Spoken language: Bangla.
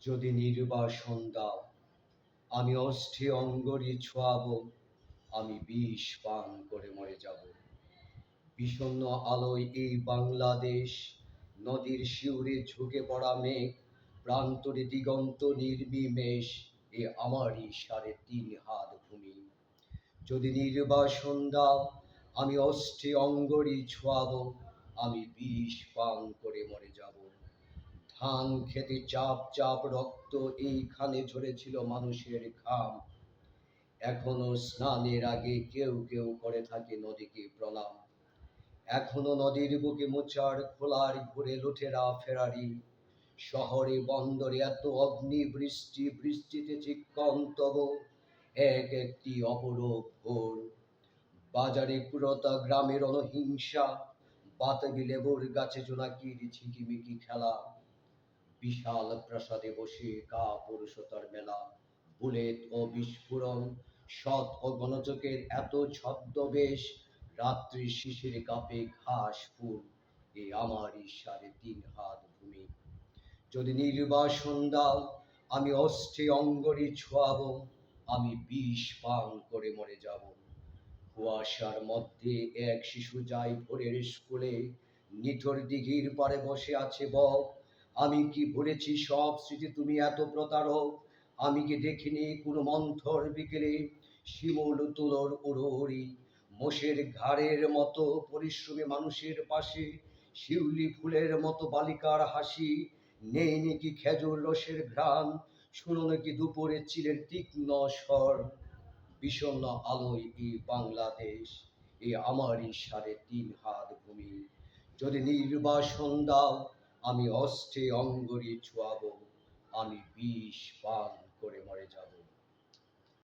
যদি নির্বাসন দাও, আমি অস্থি অঙ্গরি ছোঁয়াবো, আমি বিষ পান করে মরে যাব। বিষণ্ণ আলোয় এই বাংলাদেশ, নদীর শিউরে ঝুঁকে পড়া মেঘ, প্রান্তরে দিগন্ত নির্বিমেষ, এ আমারই ৩.৫ হাত ভূমি। যদি নির্বাসন দাও, আমি অস্থি অঙ্গরি ছোঁয়াবো, আমি বিষ পান করে মরে যাব। ধান খেতে চাপ চাপ রক্ত এইখানে ঝরেছিল মানুষের ঘাম। এখনো স্নানের আগে কেউ কেউ করে থাকে নদীকে প্রণাম। এখনো নদীর বুকে মোচার খোলার ঘুরে লুঠেরা ফেরারি। শহরে বন্দরে এত অগ্নি বৃষ্টি, বৃষ্টিতে চিক্কন তব এক একটি অপরূপ ভোর। বাজারে পুরতা গ্রামের অনহিংসা, বাতাবি লেবুর গাছে জোনাকির ঝিকিমিকি খেলা। বিশাল প্রাসাদে বসে কাপুরুষতার মেলা, বুলেট ও বিস্ফোরণ, সৎ ও গণচকের এত ছদ্মবেশ, রাত্রি শিশির কাপে ঘাস ফুল, এ আমারই ৩.৫ হাত ভূমি। যদি নির্বাসন দাও, আমি অস্থি অঙ্গরি ছোঁয়াবো, আমি বিষ পান করে মরে যাব। কুয়াশার মধ্যে এক শিশু যায় ভোরের স্কুলে, নিথর দিঘির পাড়ে বসে আছে বক। আমি কি ভুলেছি সব স্মৃতি, তুমি এত প্রতারক? আমি কি দেখিনি কোনো মন্থর বিকেলে শিমুল তুলোর উড়োউড়ি, মোষের ঘাড়ের মতো পরিশ্রমী মানুষের পাশে শিউলি ফুলের মতো বালিকার হাসি? নেই নাকি খেজুর রসের ঘ্রাণ, শুনো নাকি দুপুরে চিলের তীক্ষ্ণ স্বর? বিষণ্ণ আলোয় এই বাংলাদেশ, এ আমারই ৩.৫ হাত ভূমি। যদি নির্বাসন দাও, আমি অস্থি অঙ্গরি ছোঁয়াবো, আমি বিষ পান করে